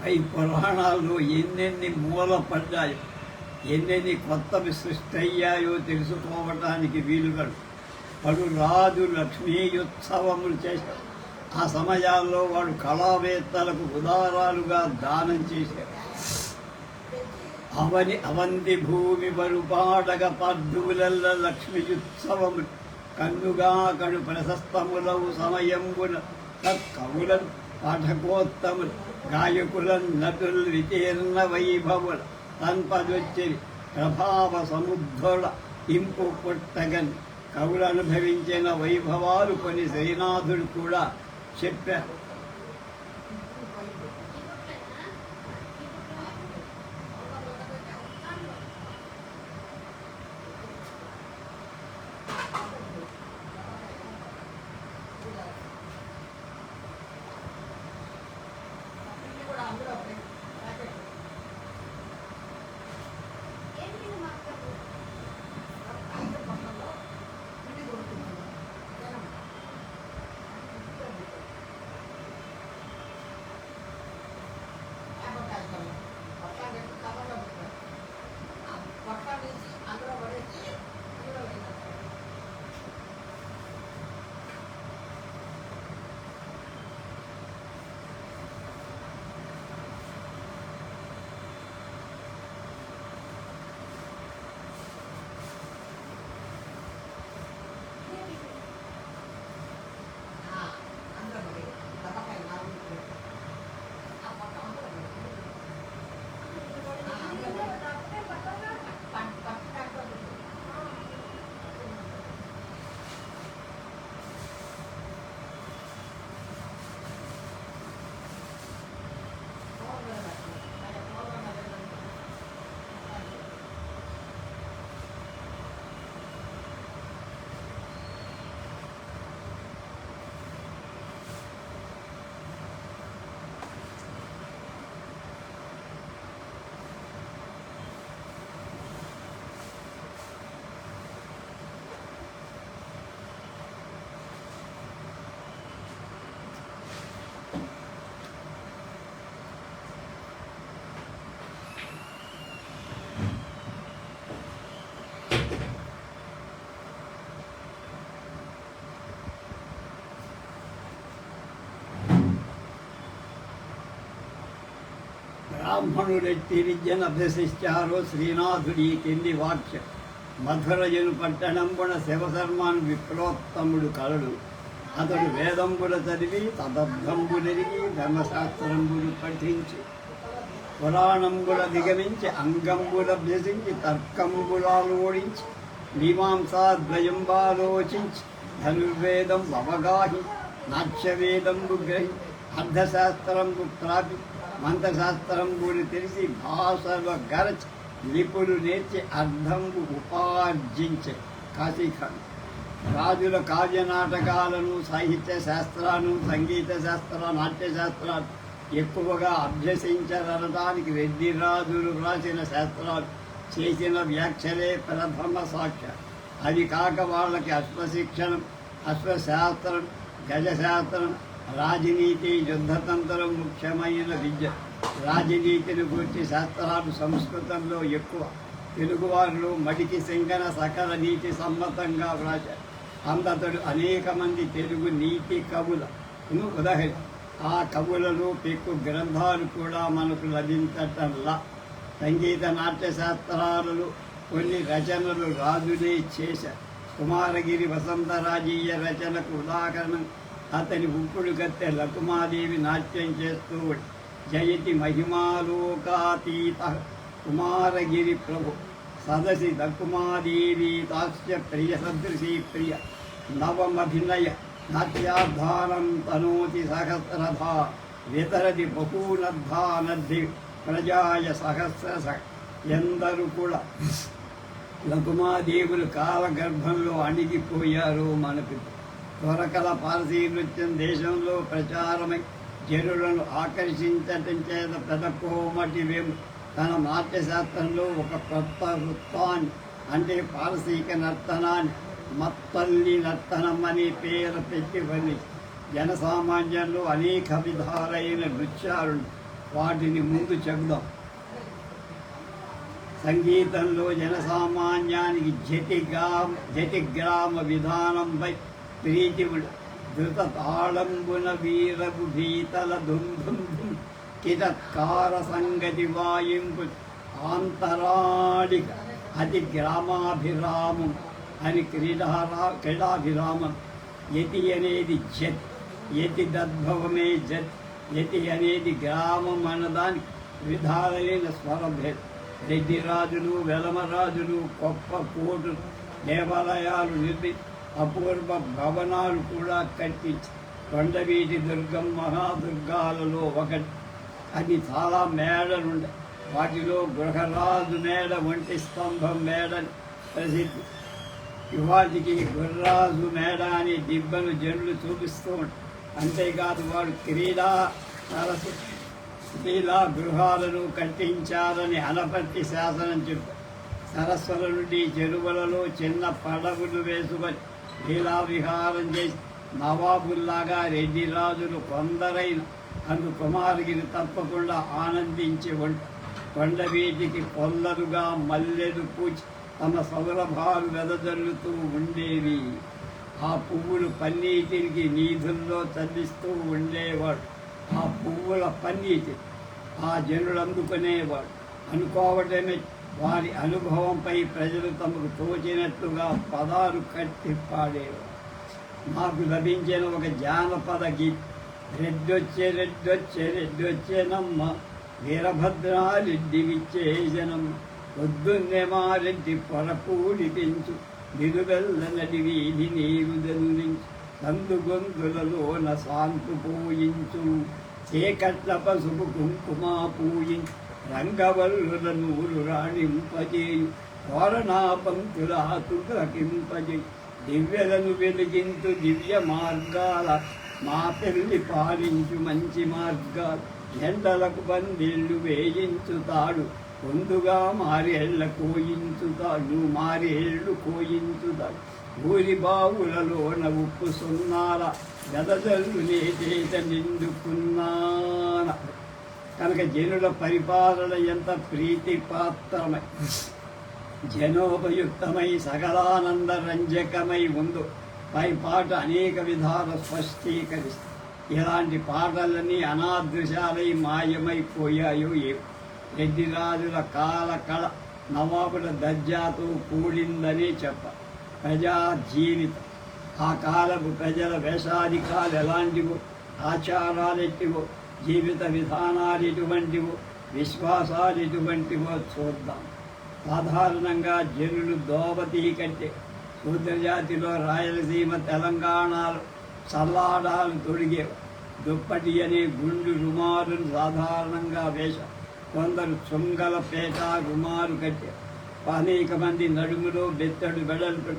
Speaker 1: ఈ పురాణాల్లో ఎన్నెన్ని మూలపడ్డాయో ఎన్నెన్ని కొత్తవి సృష్టి అయ్యాయో తెలుసుకోవటానికి వీలుగడు. వాడు రాజు లక్ష్మీయుత్సవములు చేశాడు. ఆ సమయాల్లో వాడు కళావేత్తలకు ఉదారాలుగా దానం చేశాడు. అవంతి భూమి బరుపాడగ పద్దులల్ల లక్ష్మీయుత్సవములు కన్నుగా కడు ప్రశస్తములవు సమయంబున కవులను పాఠకోత్తములు గాయకులను నటులు వితీర్ణ వైభవుల తన్పదొచ్చి ప్రభావ సముద్ధుల ఇంపు పుట్టగన్ కవులు అనుభవించిన వైభవాలు కొన్ని శ్రీనాథుడు కూడా చెప్పారు. బ్రాహ్మణుడెట్టి విద్యను అభ్యసించారో శ్రీనాథుడి కింది వాక్యం. మధురజను పట్టణంబున శివశర్మాను విప్రోత్తముడు కలడు. అతడు వేదంబుల చదివి తదర్థంబులెరిగి ధర్మశాస్త్రంబులు పఠించి పురాణంబుల దిగమించి అంగంబుల భ్యసించి తర్కంబులాలోడించి మీమాంసాద్వయంబాలోచించి ధనుర్వేదం అవగాహి నాట్యవేదంబు గ్రహి అర్ధశాస్త్రంబు ప్రాపి మంత్రశాస్త్రంబులు తెలిసి భాషల గరచి లిపులు నేర్చి అర్థంబు ఉపార్జించే కాశీఖండ్ రాజుల కావ్య నాటకాలను సాహిత్య శాస్త్రాలను సంగీత శాస్త్ర నాట్యశాస్త్రాలు ఎక్కువగా అభ్యసించారనడానికి రెడ్డి రాజులు రాసిన శాస్త్రాలు చేసిన వ్యాఖ్యలే ప్రథమ సాక్ష్య. అది కాక వాళ్ళకి అశ్వశిక్షణం, అశ్వశాస్త్రం, గజశాస్త్రం, రాజనీతి, యుద్ధతంత్రం ముఖ్యమైన విద్య. రాజనీతిని గురించి శాస్త్రాలు సంస్కృతంలో ఎక్కువ. తెలుగువారిలో మడికి సింగన సకల నీతి సమ్మతంగా వ్రాశారు. అందతడు అనేక మంది తెలుగు నీతి కవులను ఉదాహరణ. ఆ కవులలో పెక్కు గ్రంథాలు కూడా మనకు లభించటంలా. సంగీత నాట్య శాస్త్రాలలో కొన్ని రచనలు రాజులే చేశారు. కుమారగిరి వసంతరాజీయ రచనకు ఉదాహరణ అతని ఉప్పుడు గత్తె లకుమాదేవి నాట్యం చేస్తూ జయతి మహిమాలోకాతీత కుమారగిరి ప్రభు సదసి లకుమాదేవి తాస్య ప్రియ సదృశీ ప్రియ నవమభినయ నాట్యాధారం తనోతి సహస్రధ వితరది బహూనద్ధా నద్ధి ప్రజాయ సహస్ర. ఎందరూ కూడా లకుమాదేవులు కాలగర్భంలో అణిగిపోయారో మనకు. త్వరకల పారసీ నృత్యం దేశంలో ప్రచారమై జనులను ఆకర్షించటం చేత పెదకోమటి వేము తన నాట్యశాస్త్రంలో ఒక కొత్త వృత్తాన్ని అంటే పారసీక నర్తనాన్ని మత్తల్లి నర్తనం అనే పేరు పెట్టి వర్ణించి జనసామాన్యంలో అనేక విధాలైన నృత్యాలు. వాటిని ముందు చెబుదాం. సంగీతంలో జనసామాన్యానికి జటిగ్రామ విధానంపై ప్రీతివుడు ధృత తాళంబున వీరపు భీతల దుందుం కితత్కార సంగతి వాయింపు ఆంతరాళిక అతి గ్రామాభిరామం అని క్రీడాభిరామం. యతి అనేది జత్, యతి దద్భవమే జత్. యతి అనేది గ్రామం అన్నదానికి విధాలైన స్వరభేదం. రెడ్డి రాజులు, వెలమరాజులు గొప్ప కోటలు, దేవాలయాలు నిర్మించి అపూర్వ భవనాలు కూడా కట్టించి కొండవీటి దుర్గం మహాదుర్గాలలో ఒకటి. అది చాలా మేడలుండే. వాటిలో గృహరాజు మేడ, ఒంటి స్తంభం మేడని ప్రసిద్ధి. ఇవాటికి గుర్రాజు మేడ అని దిబ్బను జనులు చూపిస్తూ ఉంటారు. అంతేకాదు వాడు క్రీడా గృహాలను కట్టించాలని అనపర్తి శాసనం చెప్పారు. సరస్సుల నుండి చెరువులలో చిన్న పడవలు వేసుకొని లీలా విహారం చేసి నవాబుల్లాగా రెడ్డి రాజులు కొందరైన అందు కుమారగిరి తప్పకుండా ఆనందించి ఉంటారు. కొండవీటికి పొల్లరుగా మల్లెలు పూచి తమ సౌరభాలు వెదజల్లుతూ ఉండేవి. ఆ పువ్వులు పన్నీటికి నీధుల్లో చల్లిస్తూ ఉండేవాడు. ఆ పువ్వుల పన్నీటి ఆ జనులు అందుకునేవాడు. అనుకోవటమే వారి అనుభవంపై ప్రజలు తమకు తోచినట్లుగా పదాలు కట్టి పాడేవారు. నాకు లభించిన ఒక జానపద గీతం. రెడ్డొచ్చే రెడ్డొచ్చే రెడ్డొచ్చేనమ్మ వీరభద్రారెడ్డి విచ్చేజనమ్మ పొద్దున్నే మారెడ్డి పొరపూడి పెంచు నిలువెల్ల నడి వీధి నీరు దలురించి సందుగొంతులలోన సాంతు పోయించు చీకట్ల పసుపు కుంకుమ పూయించు రంగవల్లుల నూరు రాణింపజేయు తోరణా పంతుల తులకింపజేయు దివ్యలను వెలిగించు దివ్య మార్గాల మా పెళ్లి పాలించు మంచి మార్గాలు ఎండలకు బందిళ్ళు వేయించుతాడు పొందుగా మారేళ్ల కోయించుతాడు మారేళ్ళు కోయించుతాడు ఊరి బావులలోన ఉప్పు సున్నాల గదజల్లు నేచేత నిండుకున్నాన. కనుక జనుల పరిపాలన ఎంత ప్రీతిపాత్రమై జనోపయుక్తమై సకలానంద రంజకమై ఉందో పై పాట అనేక విధాల స్పష్టీకరిస్తుంది. ఇలాంటి పాటలన్నీ అనాదృశాలై మాయమైపోయాయో ఏమో. రెడ్డి రాజుల కాలకళ నవాబుల దర్జాతో కూడిందనే చెప్ప. ప్రజా జీవితం ఆ కాలపు ప్రజల వేషాధికాలు ఎలాంటివో, ఆచారాలు ఎట్టివో, జీవిత విధానాలు ఎటువంటివో, విశ్వాసాలు ఎటువంటివో చూద్దాం. సాధారణంగా జనులు దోవతి కంటే శూద్రజాతిలో రాయలసీమ, తెలంగాణలో చల్లాడాలు తొడిగేవారు. దుప్పటి అనే గుండు రుమాలును సాధారణంగా వేశారు. కొందరు చుంగల పేట రుమాలు కట్టారు. అనేక మంది నడుములో బెత్తడు వెడల్పు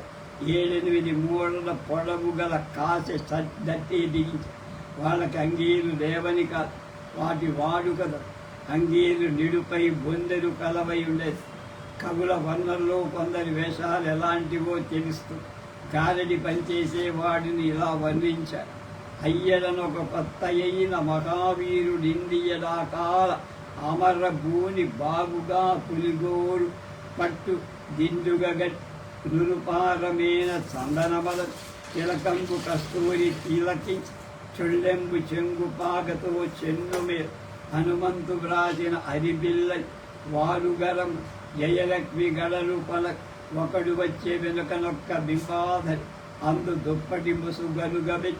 Speaker 1: 7-8 మూడల పొడవు గల కాసె దట్టి దిగించారు. వాళ్ళకి అంగీలు లేవని కాదు, వాటి వాడుక అంగీలు నిడుపై బొందెలు కలవై ఉండేది. కవుల వర్ణంలో కొందరి వేషాలు ఎలాంటివో తెలుస్తూ గారడి పనిచేసే వాడిని ఇలా వర్ణించారు. అయ్యలను ఒక కొత్త అయిన మహావీరుడిందియడాకాల అమర భూని బాగుగా పులిగోరు పట్టు దిండుగట్ నురుపారమేన చందనమల తిలకంబు కస్తూరి తిలకి చుళ్ళెంబు చెంగు పాకతో చెన్ను మీద హనుమంతు వ్రాసిన అరిబిల్ల వారుగరం జయలక్ష్మి గడలు పలక్ ఒకడు వచ్చే వెనుకనొక్క బింబాధరి అందు దుప్పటి ముసుగనుగబె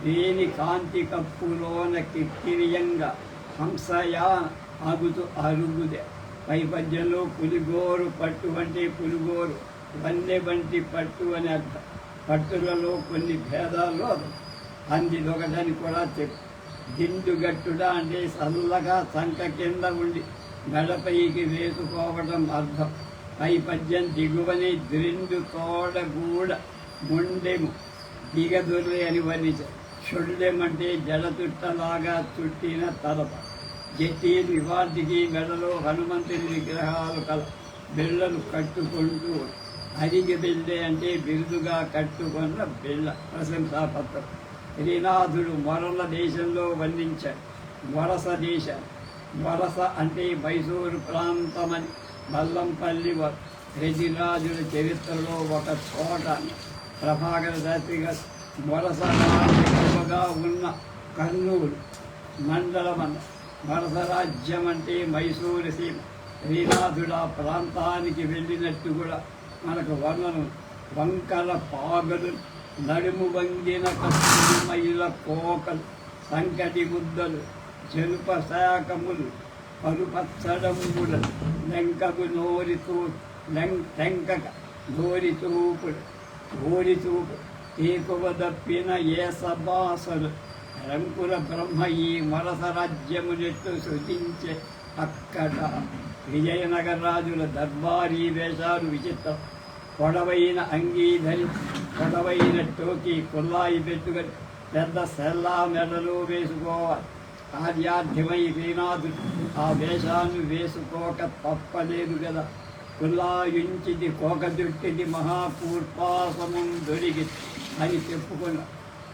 Speaker 1: వేని కాంతి కప్పులోన కిక్కిరియంగా హంసయాన అగుతు అరుగుదే. పై పద్యంలో పులిగోరు పట్టు అంటే పులిగోరు వన్నె వంటి పట్టు అని అర్థం. పట్టులలో కొన్ని భేదాల్లో అందుదొకటని కూడా చెప్పు. దిండుగట్టుడా అంటే చల్లగా సంక కింద ఉండి మెడపైకి వేసుకోవడం అర్థం. పై పద్యం దిగువని ద్రిండు తోడగూడ ముండెము దిగదుర్రి అని వర్ణించారు. షొళ్ళెమంటే జడతుట్టలాగా చుట్టిన తలప. జట్టీలు ఇవాటికి మెడలో హనుమంతుని విగ్రహాలు కల బిళ్ళలు కట్టుకుంటూ అరిగి బిళ్ళె అంటే బిరుదుగా కట్టుకున్న బిళ్ళ ప్రశంసాపత్రం. శ్రీనాథుడు మొరల దేశంలో వర్ణించాడు. మొరస దేశం. మొరస అంటే మైసూరు ప్రాంతమని మల్లంపల్లి రెడ్డిరాజుల చరిత్రలో ఒక చోట ప్రభాకర శాస్త్రి గారు మొరస ఎక్కువగా ఉన్న కర్నూలు మండలమన్న మొరస రాజ్యం అంటే మైసూరు సీమ. శ్రీనాథుడు ఆ ప్రాంతానికి వెళ్ళినట్టు కూడా మనకు వర్ణనం. వంకర పాగలు, నడుము వంగిన కస్తూరి మైల కోకలు, సంకటి ముద్దలు, జలుప శాఖములు, పరుపచ్చడములు, లెంకకు నోరితూ టెంకక నోరితూపుడు ఓరితూపు ఏకువ దప్పిన ఏ సభాసలు రంకుల బ్రహ్మ ఈ మరస రాజ్యమునెట్టు సృజించే అక్కట. విజయనగర రాజుల దర్బారీ వేషాలు విచిత్రం. పొడవైన అంగీ ధరి, పొడవైన టోకీ కుల్లాయి పెట్టుకొని పెద్ద సెల్లా మెడలో వేసుకోవాలి. కార్యార్థమై శ్రీనాథుడు ఆ వేషాన్ని వేసుకోక తప్పలేదు కదా. కుల్లాయుంచిది కోక దుట్టిది మహాపూర్పాసమం దొరికి అని చెప్పుకున్న.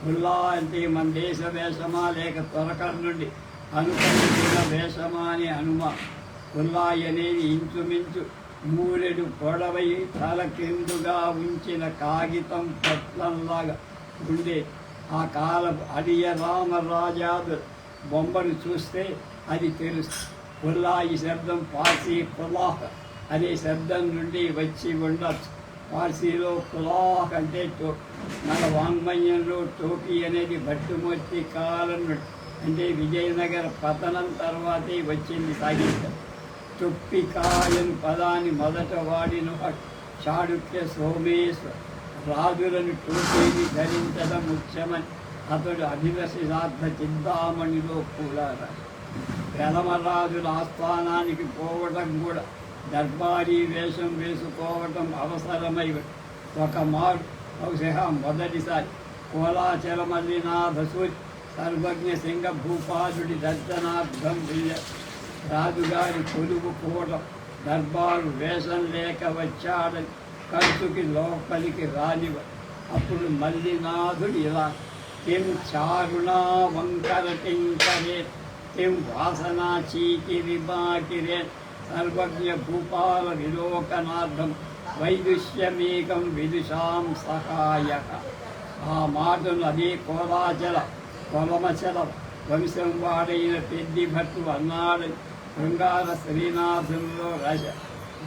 Speaker 1: కుల్లా అంటే మన దేశ వేషమా లేక త్వరకం నుండి అనుకరించిన వేషమా అని అనుమా. కుల్లాయి అనేది ఇంచుమించు 3 పొడవై తల కిందుగా ఉంచిన కాగితం పట్లంలాగా ఉండే. ఆ కాలపు అడియ రామరాజాదు బొమ్మను చూస్తే అది తెలుసు. కుల్లాయి శబ్దం పార్సీ కులాహ్ అనే శబ్దం నుండి వచ్చి ఉండొచ్చు. పార్సీలో కులాహ్ అంటే మన వాంగ్మయంలో టోపీ అనేది భట్టుమూర్తి కాలం అంటే విజయనగర పతనం తర్వాతే వచ్చింది సాహిత్యం. తొప్పికాయను పదాన్ని మొదట వాడిన చాళుక్య సోమేశ్వర రాజులను టోపీని ధరించడం ముఖ్యమని అతడు అభిలషితార్థ చింతామణిలో కూడా ప్రథమరాజుల ఆస్థానానికి పోవడం కూడా దర్బారీ వేషం వేసుకోవటం అవసరమై ఒక మారు బహుశా మొదటిసారి కోలాచలమల్లినాథ సూరి సర్వజ్ఞ సింగ భూపాలుడి దర్శనార్థం రాజుగారి కొలువు కూడం దర్బారు వేషం లేక వచ్చాడని కంచుకి లోపలికి రానివ. అప్పుడు మల్లినాథుడు ఇలా కిం చారుణా వంకర టింకరే కిం వాసనా చీకిరి బాకిరే సర్వజ్ఞ భూపాల విలోకనార్థం వైదుష్యమేకం విదుషాం సహాయక. ఆ మాటను అదే కోలాచల కొలమచల వంశం వాడైన పెద్ది భట్టు అన్నాడని శృంగార శ్రీనాథంలో రజ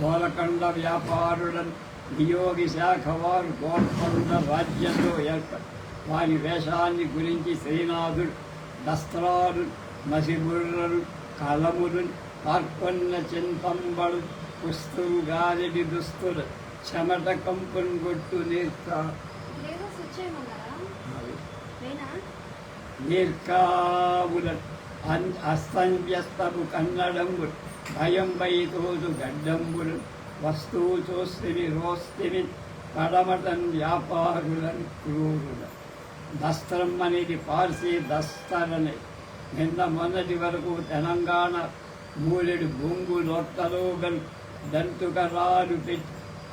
Speaker 1: గోలకండ వ్యాపారుడని నియోగి శాఖ వారు గోల్కొండ రాజ్యంలో ఏర్పడి వారి వేషాన్ని గురించి శ్రీనాథుడు దస్త్రాలు మసిబుర్రలు కలములు కార్కొన్న చింతంబడు పుస్తులు గాలిడి దుస్తులు చెమట కంపును కొట్టు
Speaker 2: లేదు స్విచ్ చేయమన్నారా నేనా
Speaker 1: నీర్కావుల అస్తంవ్యస్తము కన్నడంబులు భయం బయతోదు గడ్డంబులు వస్తువు చూస్తిని రోస్తిని పడమటన్ వ్యాపారులను క్రూరుల దస్త్రం అనేది పార్సీ దస్తరని నిన్న మొన్నటి వరకు తెలంగాణ మూలెడు బొంగు లొట్టలో గల్ దంతుకరాలు పెట్టి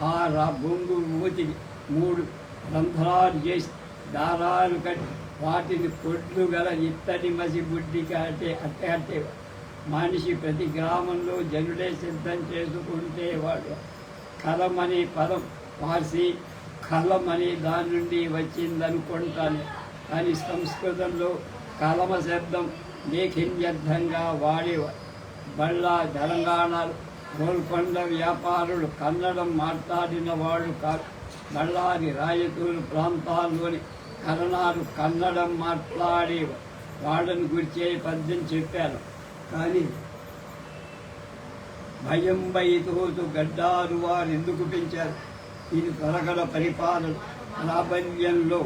Speaker 1: ఆ బొంగు మూతికి 3 రంధ్రాలు చేసి దారాలు కట్టి వాటిని పొడ్లు గల ఇత్తడి మసి బుడ్డికి అట్టే మనిషి ప్రతి గ్రామంలో జనుడే సిద్ధం చేసుకుంటేవాడు. కలం అనే పదం పార్సీ కలం అనే దాని నుండి వచ్చిందనుకుంటాను, కానీ సంస్కృతంలో కలమ శబ్దం లేఖిన్యర్థంగా వాడేవాడు. బళ్ళా తెలంగాణలో గోల్కొండ వ్యాపారులు కన్నడం మాట్లాడిన వాళ్ళు కాదు. బళ్ళారి రాయతూరు ప్రాంతాల్లోని కరణాలు కన్నడం మాట్లాడేవారు. వాళ్ళని గురించే పద్యం చెప్పాను. కానీ భయం బయతోతు గడ్డారు వారు ఎందుకు పెంచారు? ఇది త్వరగల పరిపాలన ప్రాబల్యంలో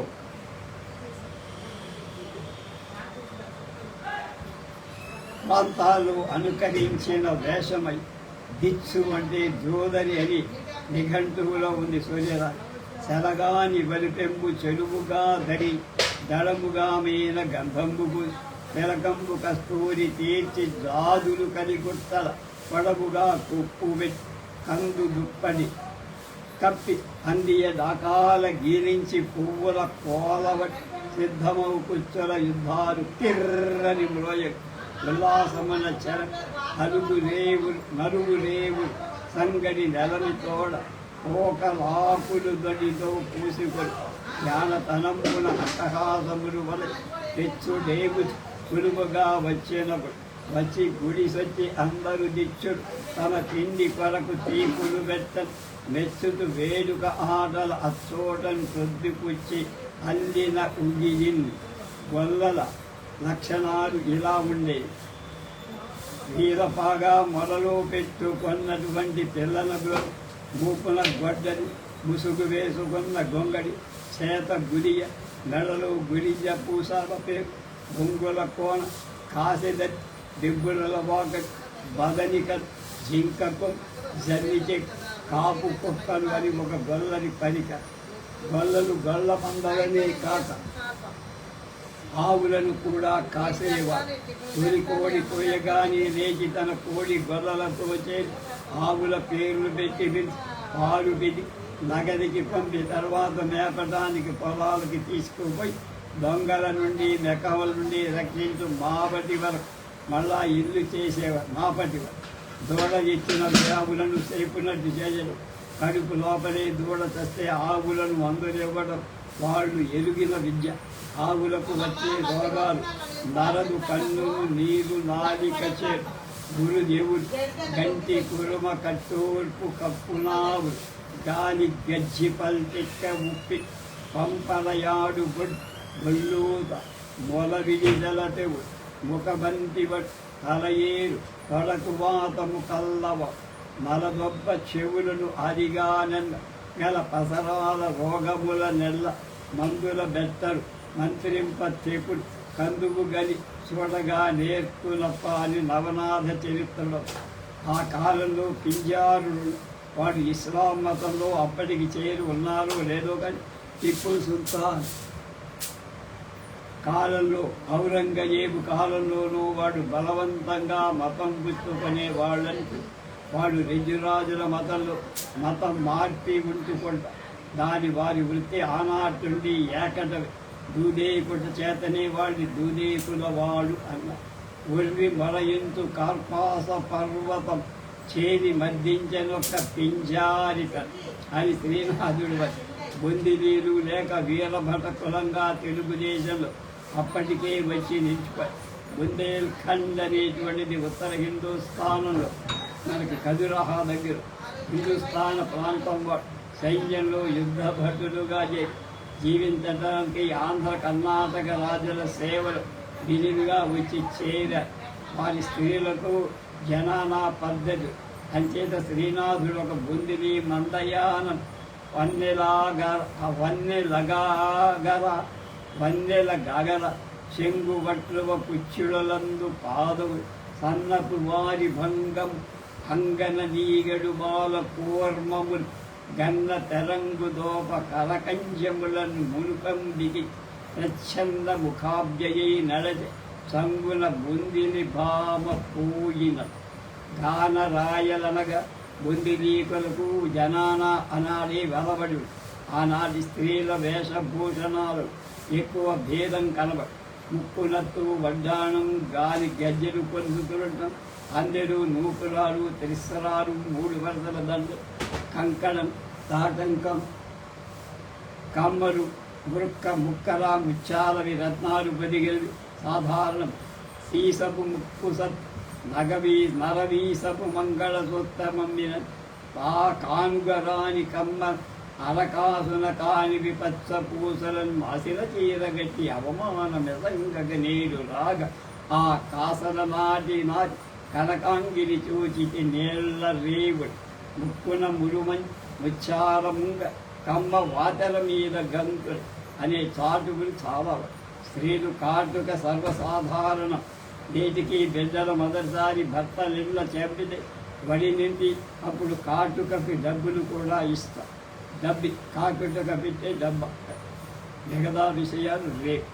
Speaker 1: ప్రాంతాలు అనుకరించిన వేషమై దిచ్చు అంటే జోదరి అని నిఘంటువులో ఉంది. సూర్యరా సెలగాని బలిపెంబు చెలువుగా దరి దళముగా మీద గంధంబుకు తెలకంబు కస్తూరి తీర్చి జాదులు కలిగుట్టల పొడవుగా కుప్పు పెట్టి కందు దుప్పటి కప్పి అందియ దాకాల గీరించి పువ్వుల కోలవటి సిద్ధమౌ కుచ్చుల యుద్ధాలు తిర్రని మ్రోయ ఉల్లాసమన చెర నలుగు రేవు సంగడి నెలని తోడ ఓకలాకులు దడితో పూసుకొని జ్ఞానతనంపున అట్టహాసములు వల తెచ్చుడేగు సులువుగా వచ్చినప్పుడు వచ్చి గుడిసొచ్చి అందరూ దిచ్చుడు తమ తిండి కొరకు తీపులు పెట్ట మెచ్చుతూ వేడుక ఆటల అచ్చోటను తొద్దిపుచ్చి అల్లిన ఉగియిన్ గొల్లల లక్షణాలు ఇలా ఉండేవి. వీరపాగా మొరలో పెట్టుకున్నటువంటి పిల్లల మూపున గొడ్డలి ముసుగు వేసుకున్న గొంగడి చేత గుడియ మెడలో గుడిజ పూసాల పేరు బొంగుల కోన కాసిద దిబ్బుల వాకట్ బదనిక జింకకు జర్రిచె కాపు కుక్కలు అని ఒక గొల్లని పలిక. గొల్లలు గొల్ల మందలనే కాక ఆవులను కూడా కాసేవారు. తొలి కోడి కోయగానే లేచి తన కోడి గొర్రెలతో చేసి ఆవుల పేర్లు పెట్టి పాలు పెట్టి నగదికి పంపి తర్వాత మేపడానికి పొలాలకి తీసుకుపోయి దొంగల నుండి మెకవల నుండి రక్షించు మాపటి వరకు మళ్ళా ఇల్లు చేసేవారు. మాపటి వరకు దూడ ఇచ్చిన ఆవులను సేపునట్టు చేయడం, కడుపు లోపలే దూడ చస్తే ఆవులను మందులివ్వడం వాళ్ళు ఎరుగిన విద్య. ఆవులకు వచ్చే రోగాలు నరలు, కన్నులు, నీరు, నాలిక చేరు, గురుదేవుడు గంటి కురుమ కట్టూర్పు కప్పునావు గాలి గజ్జి పల్టిక్క ఉప్పి పంపలయాడు గొల్లూత మొల విడిదలతెవు ముఖబంతి తలయేరు తొడకు వాతము కల్లవ నలదొబ్బ చెవులను అదిగానెల్ల గల పసరాల రోగముల నెల్ల మందుల బెత్తరు మంత్రింప తెపుడు కందువు గని చూడగా నేర్పులప్ప అని నవనాథ చరిత్రలో. ఆ కాలంలో పింజారులు వాడు ఇస్లాం మతంలో అప్పటికి చేరి ఉన్నారో లేదో కానీ టిప్పు సుల్తాన్ కాలంలో, ఔరంగజేబు కాలంలోనూ వాడు బలవంతంగా మతం పుచ్చుకునే వాళ్ళని వాడు రెడ్డిరాజుల మతంలో మతం మార్పి ఉంచుకుంటా దాని వారి వృత్తి ఆనాటుండి ఏకటవి. దూదేకుట చేతనే వాడి దూదేకుల వాడు అన్న ఉర్వి మొలయింతు కార్పాస పర్వతం చేరి మద్దించనొక్క పింజారిక అని శ్రీనాథుడు బొందిలీలు లేక వీరభట కులంగా తెలుగుదేశంలో అప్పటికే వచ్చి నిలిచిపోయి. బుందేల్ఖండ్ అనేటువంటిది ఉత్తర హిందూస్థానంలో మనకి ఖజురాహా దగ్గర హిందూస్థాన ప్రాంతం సైన్యంలో యుద్ధ భటులుగా జీవించడానికి ఆంధ్ర కర్ణాటక రాజుల సేవలు విరివిగా వచ్చి వారి స్త్రీలకు జనానా పద్ధతి అంచేత శ్రీనాథుడు ఒక బుందిని మందయానం వన్నెల గగల చెంగుబట్లువ పుచ్చులందు పాదవు సన్నపు వారి భంగం అంగన నీగడు బాల కూర్మములు గన్న తెరంగు దోప కరకంజములను మునుకం దిగి ప్రచ్ఛంద ముఖాబ్జయై నడచి సంగున బుందిని భామ పూయిన గానరాయలనగా బుందిలీకులకు జనాన అనాడే వెలబడు. ఆనాటి స్త్రీల వేషభూషణాలు ఎక్కువ భేదం కనబడు. ముక్కునత్తు వడ్డాణం గాలి గజ్జెలు పొందుతుండటం, అందరూ నూపురాలు త్రిస్సరాలు 3 వరసల దండు కంకణం తాటంకం కమ్మలు ముక్కల ముత్యాలవి రత్నాలు పొదిగేవి సాధారణం. సీసపు ముక్కు సత్ నరవీసపు మంగళసూత్రమమ్మిన ఆ కానుగరాని కమ్మ అరకాసున కాని విపత్స పూసలను మాసిన చీరగట్టి అవమానమెసంగగ నేడు రాగ ఆ కాసల నాటి కనకాంగిరి చూచితి నేళ్ల రేవుడు ముక్కున ముచ్చారముంగ కమ్మ వాతల మీద గంతులు అనే చాటుకులు చాలా. స్త్రీలు కాటుక సర్వసాధారణం. నేటికి బిడ్డల మొదటిసారి భర్తలిళ్ళ చేపడితే వడి నిండి అప్పుడు కాటుకకి డబ్బులు కూడా ఇస్తా. కాటుక పెట్టే డబ్బా మిగతా విషయాలు రేపు.